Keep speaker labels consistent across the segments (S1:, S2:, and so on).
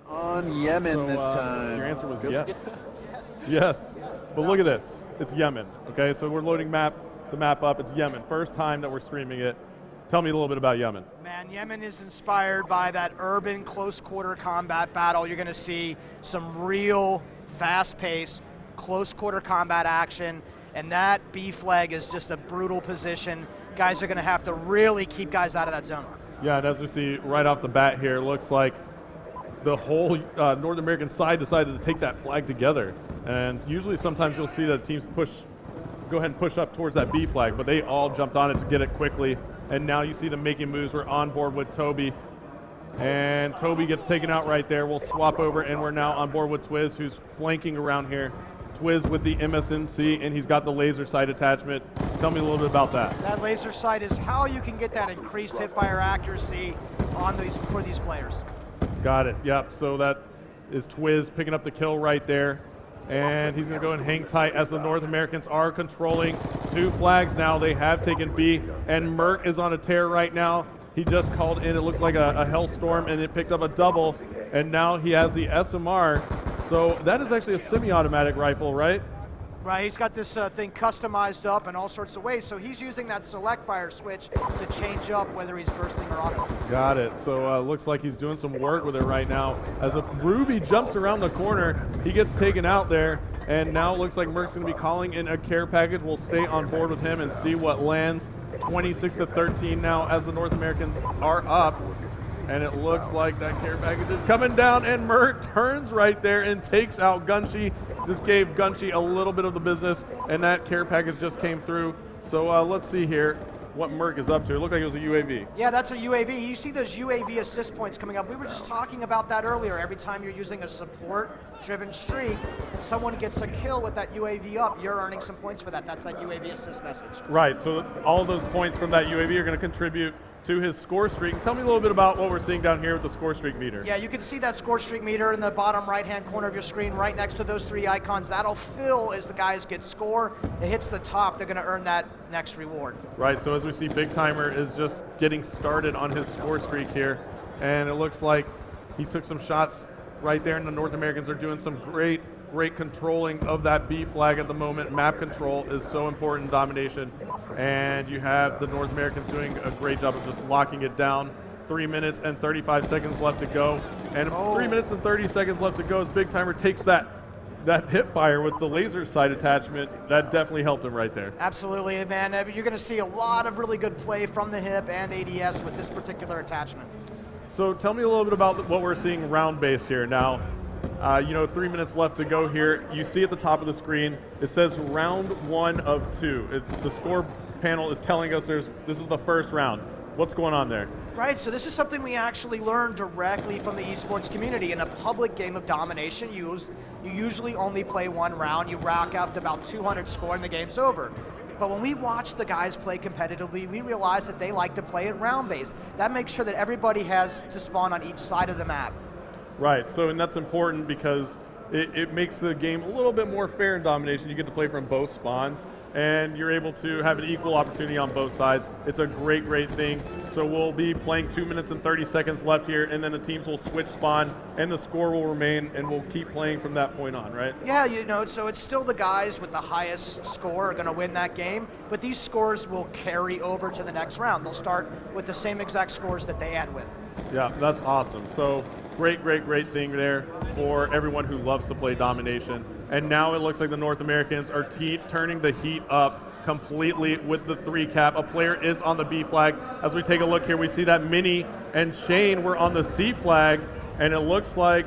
S1: on Yemen
S2: So,
S1: this time.
S2: your answer was
S1: Good.
S2: yes. Yes. But look at this. It's Yemen. Okay, so we're loading the map up. It's Yemen. First time that we're streaming it. Tell me a little bit about Yemen.
S3: Man, Yemen is inspired by that urban close quarter combat battle. You're going to see some real fast-paced close quarter combat action, and that B flag is just a brutal position. Guys are going to have to really keep guys out of that zone.
S2: Yeah, and as we see right off the bat here, it looks like the whole North American side decided to take that flag together. And usually sometimes you'll see that teams go ahead and push up towards that B flag, but they all jumped on it to get it quickly. And now you see them making moves. We're on board with Toby. And Toby gets taken out right there. We'll swap over, and we're now on board with Twiz, who's flanking around here. Twiz with the MSNC, and he's got the laser sight attachment. Tell me a little bit about that.
S3: That laser sight is how you can get that increased hipfire accuracy on for these players.
S2: Got it, yep. So that is Twiz picking up the kill right there. And he's going to go and hang tight as the North Americans are controlling 2 flags now. They have taken B, and Merc is on a tear right now. He just called in, it looked like a hellstorm, and it picked up a double, and now he has the SMR. So that is actually a semi-automatic rifle, right?
S3: Right, he's got this thing customized up in all sorts of ways, so he's using that select fire switch to change up whether he's bursting or auto.
S2: Got it. So looks like he's doing some work with it right now. As a Ruby jumps around the corner, he gets taken out there, and now it looks like Merc's going to be calling in a care package. We'll stay on board with him and see what lands. 26-13 now as the North Americans are up. And it looks like that care package is coming down, and Merc turns right there and takes out Gunshi. Just gave Gunshi a little bit of the business, and that care package just came through. So let's see here what Merc is up to. It looked like it was a UAV.
S3: Yeah, that's a UAV. You see those UAV assist points coming up. We were just talking about that earlier. Every time you're using a support-driven streak and someone gets a kill with that UAV up, you're earning some points for that. That's that UAV assist message.
S2: Right, so all of those points from that UAV are going to contribute to his score streak. Tell me a little bit about what we're seeing down here with the score streak meter.
S3: Yeah, you can see that score streak meter in the bottom right-hand corner of your screen right next to those 3 icons. That'll fill as the guys get score. It hits the top, they're going to earn that next reward.
S2: Right, so as we see, Big Timer is just getting started on his score streak here, and it looks like he took some shots right there, and the North Americans are doing some great controlling of that B flag at the moment. Map control is so important in Domination, and you have the North Americans doing a great job of just locking it down. 3 minutes and 35 seconds left to go, and 3 minutes and 30 seconds left to go as Big Timer takes that hip fire with the laser sight attachment. That definitely helped him right there.
S3: Absolutely, man. You're going to see a lot of really good play from the hip and ADS with this particular attachment.
S2: So tell me a little bit about what we're seeing round base here now. 3 minutes left to go here. You see at the top of the screen, it says round 1 of 2. The score panel is telling us this is the first round. What's going on there?
S3: Right, so this is something we actually learned directly from the esports community. In a public game of Domination, you usually only play 1 round. You rack up to about 200 score and the game's over. But when we watch the guys play competitively, we realize that they like to play it round based. That makes sure that everybody has to spawn on each side of the map.
S2: Right, and that's important because it makes the game a little bit more fair in Domination. You get to play from both spawns, and you're able to have an equal opportunity on both sides. It's a great thing. So we'll be playing 2 minutes and 30 seconds left here, and then the teams will switch spawn, and the score will remain, and we'll keep playing from that point on, right?
S3: Yeah, so it's still the guys with the highest score are going to win that game, but these scores will carry over to the next round. They'll start with the same exact scores that they end with.
S2: Yeah, that's awesome. So great thing there for everyone who loves to play Domination. And now it looks like the North Americans are turning the heat up completely with the 3 cap. A player is on the B flag. As we take a look here, we see that Minnie and Shane were on the C flag, and it looks like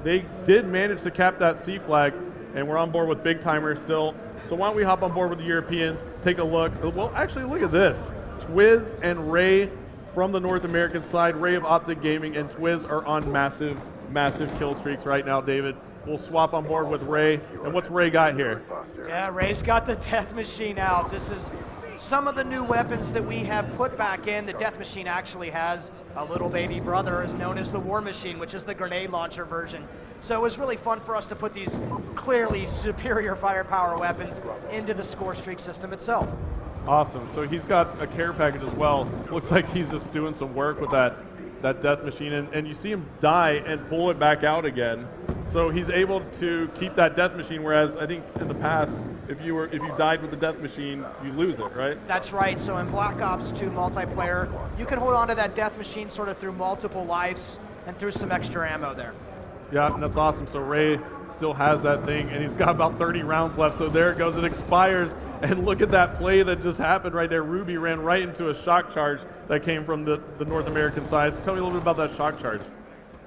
S2: they did manage to cap that C flag, and we're on board with Big Timer still. So why don't we hop on board with the Europeans, take a look. Well, actually, look at this. Twiz and Ray from the North American side, Ray of Optic Gaming and Twiz are on massive kill streaks right now, David. We'll swap on board with Ray. And what's Ray got here?
S3: Yeah, Ray's got the Death Machine out. This is some of the new weapons that we have put back in. The Death Machine actually has a little baby brother is known as the War Machine, which is the grenade launcher version. So it was really fun for us to put these clearly superior firepower weapons into the score streak system itself.
S2: Awesome. So he's got a care package as well. Looks like he's just doing some work with that death machine, and you see him die and pull it back out again. So he's able to keep that death machine, whereas I think in the past, if you died with the death machine, you lose it, right?
S3: That's right. So in Black Ops 2 multiplayer, you can hold on to that death machine sort of through multiple lives and through some extra ammo there.
S2: Yeah, and that's awesome. So Ray still has that thing, and he's got about 30 rounds left. So there it goes. It expires, and look at that play that just happened right there. Ruby ran right into a shock charge that came from the North American side. So tell me a little bit about that shock charge.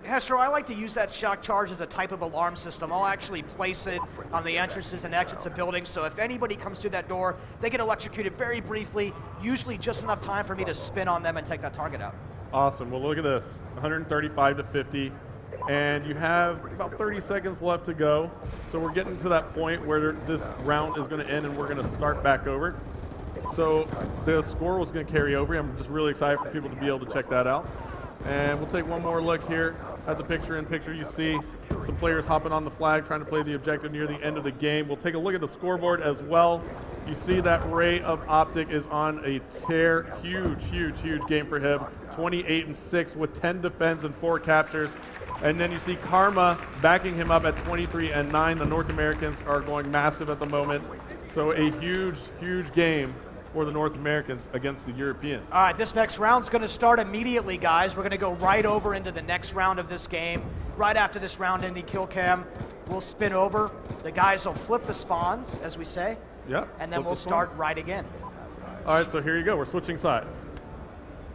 S3: Hester, I like to use that shock charge as a type of alarm system. I'll actually place it on the entrances and exits of buildings, so if anybody comes through that door, they get electrocuted very briefly, usually just enough time for me to spin on them and take that target out.
S2: Awesome. Well, look at this. 135 to 50. And you have about 30 seconds left to go. So we're getting to that point where this round is going to end and we're going to start back over. So the score was going to carry over. I'm just really excited for people to be able to check that out. And we'll take one more look here at the picture-in-picture. You see some players hopping on the flag, trying to play the objective near the end of the game. We'll take a look at the scoreboard as well. You see that Ray of Optic is on a tear. Huge, huge, huge game for him. 28-6 with 10 defends and 4 captures. And then you see Karma backing him up at 23-9. The North Americans are going massive at the moment. So a huge, huge game for the North Americans against the Europeans.
S3: All right, this next round's going to start immediately, guys. We're going to go right over into the next round of this game. Right after this round ending kill cam, we'll spin over. The guys will flip the spawns, as we say.
S2: Yep.
S3: And then we'll start right again.
S2: All right, so here you go. We're switching sides.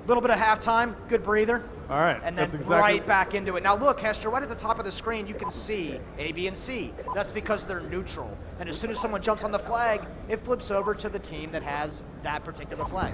S3: A little bit of halftime, good breather.
S2: All right,
S3: and then right back into it. Now look, Hester, right at the top of the screen, you can see A, B, and C. That's because they're neutral. And as soon as someone jumps on the flag, it flips over to the team that has that particular flag.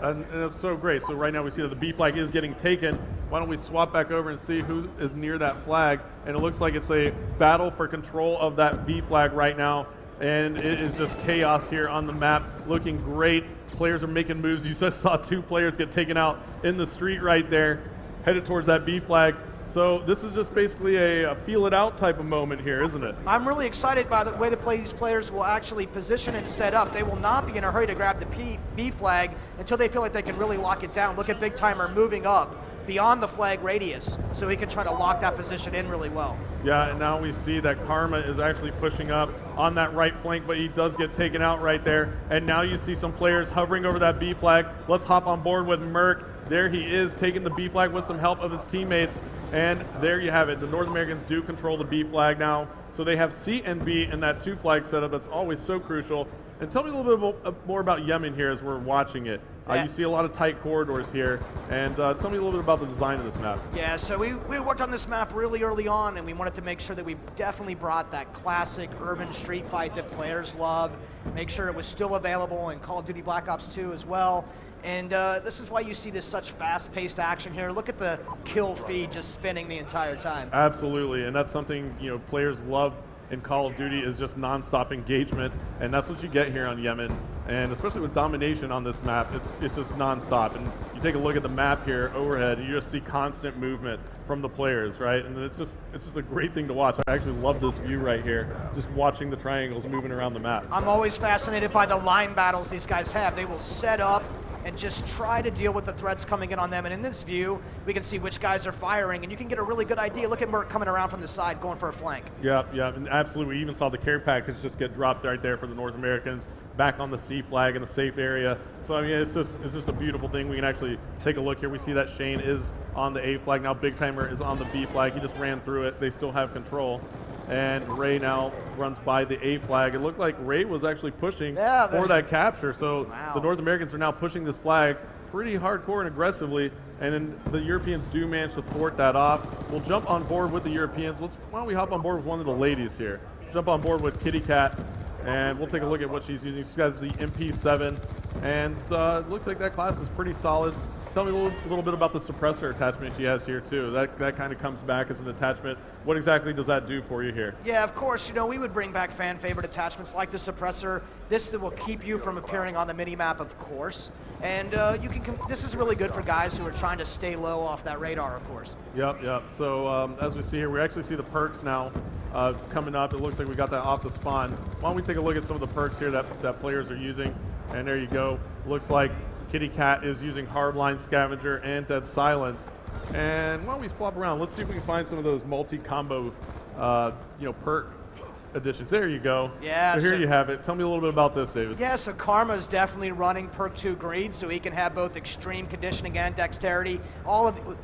S2: And it's so great. So right now we see that the B flag is getting taken. Why don't we swap back over and see who is near that flag? And it looks like it's a battle for control of that B flag right now. And it is just chaos here on the map, looking great. Players are making moves. You just saw 2 players get taken out in the street right there, headed towards that B flag. So this is just basically a feel it out type of moment here, isn't it?
S3: I'm really excited by the way these players will actually position and set up. They will not be in a hurry to grab the B flag until they feel like they can really lock it down. Look at Big Timer moving up beyond the flag radius so he can try to lock that position in really well.
S2: Yeah, and now we see that Karma is actually pushing up on that right flank, but he does get taken out right there. And now you see some players hovering over that B flag. Let's hop on board with Merc. There he is, taking the B flag with some help of his teammates. And there you have it. The North Americans do control the B flag now. So they have C and B in that 2 flag setup. That's always so crucial. And tell me a little bit more about Yemen here as we're watching it. You see a lot of tight corridors here, and tell me a little bit about the design of this map.
S3: Yeah, so we worked on this map really early on, and we wanted to make sure that we definitely brought that classic urban street fight that players love, make sure it was still available in Call of Duty Black Ops 2 as well. And this is why you see this such fast-paced action here. Look at the kill feed just spinning the entire time.
S2: Absolutely, and that's something players love in Call of Duty is just non-stop engagement, and that's what you get here on Yemen. And especially with Domination on this map, it's just non-stop. And you take a look at the map here overhead, you just see constant movement from the players, right? And it's just a great thing to watch. I actually love this view right here, just watching the triangles moving around the map.
S3: I'm always fascinated by the line battles these guys have. They will set up and just try to deal with the threats coming in on them. And in this view, we can see which guys are firing, and you can get a really good idea. Look at Merc coming around from the side, going for a flank.
S2: Yeah, and absolutely. We even saw the care package just get dropped right there for the North Americans, back on the C flag in a safe area. So I mean, it's just a beautiful thing. We can actually take a look here. We see that Shane is on the A flag now. Big Timer is on the B flag. He just ran through it. They still have control. And Ray now runs by the A flag. It looked like Ray was actually pushing for that capture. So the North Americans are now pushing this flag pretty hardcore and aggressively. And then the Europeans do manage to thwart that off. We'll jump on board with the Europeans. Why don't we hop on board with one of the ladies here? Jump on board with Kitty Cat, and we'll take a look at what she's using. She's got the MP7, and it looks like that class is pretty solid. Tell me a little bit about the suppressor attachment she has here too. That kind of comes back as an attachment. What exactly does that do for you here?
S3: Yeah, of course. We would bring back fan favorite attachments like the suppressor. This will keep you from appearing on the mini-map, of course. And this is really good for guys who are trying to stay low off that radar, of course.
S2: Yep. So as we see here, we actually see the perks now coming up. It looks like we got that off the spawn. Why don't we take a look at some of the perks here that players are using. And there you go. Looks like Kitty Cat is using Hardline Scavenger and Dead Silence. And why don't we flop around? Let's see if we can find some of those multi-combo, perk additions. There you go.
S3: Yeah.
S2: So here you have it. Tell me a little bit about this, David.
S3: Yeah, so Karma's definitely running perk 2 greed, so he can have both extreme conditioning and dexterity,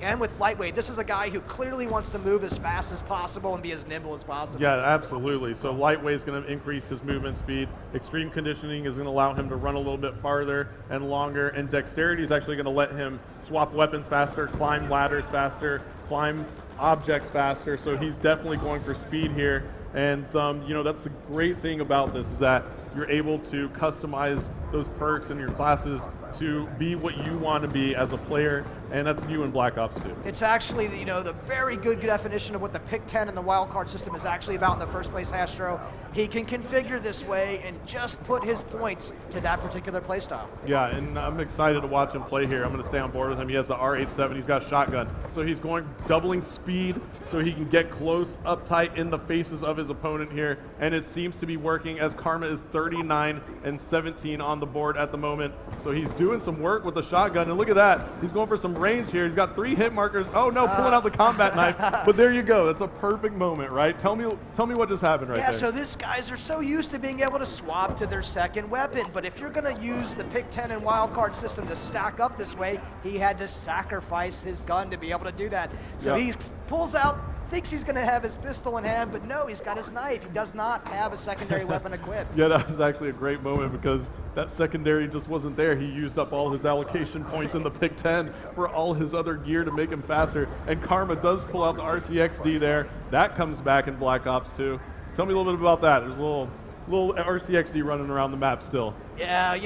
S3: and with lightweight. This is a guy who clearly wants to move as fast as possible and be as nimble as possible.
S2: Yeah, absolutely. So lightweight is going to increase his movement speed. Extreme conditioning is going to allow him to run a little bit farther and longer, and dexterity is actually going to let him swap weapons faster, climb ladders faster, climb objects faster. So he's definitely going for speed here. And, that's the great thing about this is that you're able to customize those perks in your classes to be what you want to be as a player, and that's new in Black Ops 2.
S3: It's actually, the very good definition of what the pick 10 and the wildcard system is actually about in the first place, Astro. He can configure this way and just put his points to that particular playstyle.
S2: Yeah, and I'm excited to watch him play here. I'm going to stay on board with him. He has the R87. He's got shotgun. So he's going doubling speed so he can get close, uptight in the faces of his opponent here. And it seems to be working as Karma is 39 and 17 on the board at the moment. So he's doing some work with the shotgun. And look at that. He's going for some range here. He's got 3 hit markers. Oh, no, pulling out the combat knife. But there you go. That's a perfect moment, right? Tell me what just happened right there.
S3: Yeah, so these guys are so used to being able to swap to their second weapon, but if you're going to use the pick 10 and wildcard system to stack up this way, he had to sacrifice his gun to be able to do that. So he pulls out, thinks he's going to have his pistol in hand, but no, he's got his knife. He does not have a secondary weapon equipped.
S2: Yeah, that was actually a great moment because that secondary just wasn't there. He used up all his allocation points in the pick 10 for all his other gear to make him faster. And Karma does pull out the RCXD there. That comes back in Black Ops 2. Tell me a little bit about that. There's a little RCXD running around the map still.
S3: Yeah,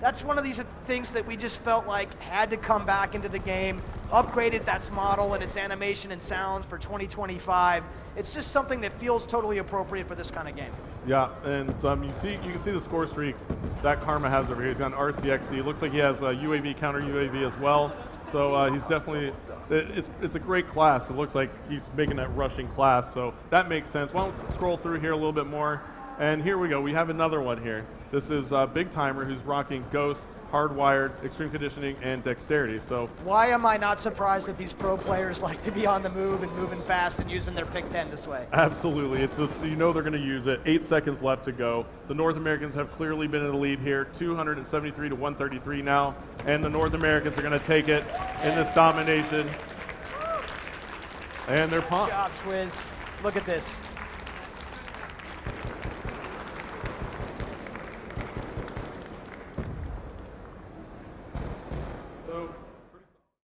S3: that's one of these things that we just felt like had to come back into the game, upgraded that model and its animation and sounds for 2025. It's just something that feels totally appropriate for this kind of game.
S2: Yeah, and you can see the score streaks that Karma has over here. He's got an RCXD. Looks like he has a UAV, counter UAV as well. So he's definitely, it's a great class. It looks like he's making that rushing class, so that makes sense. Why don't we scroll through here a little bit more? And here we go. We have another one here. This is Big Timer, who's rocking Ghost, Hardwired, Extreme Conditioning, and Dexterity. So
S3: why am I not surprised that these pro players like to be on the move and moving fast and using their pick 10 this way?
S2: Absolutely. It's just, they're going to use it. 8 seconds left to go. The North Americans have clearly been in the lead here, 273 to 133 now, and the North Americans are going to take it in this domination. And they're pumped.
S3: Good job, Twiz. Look at this.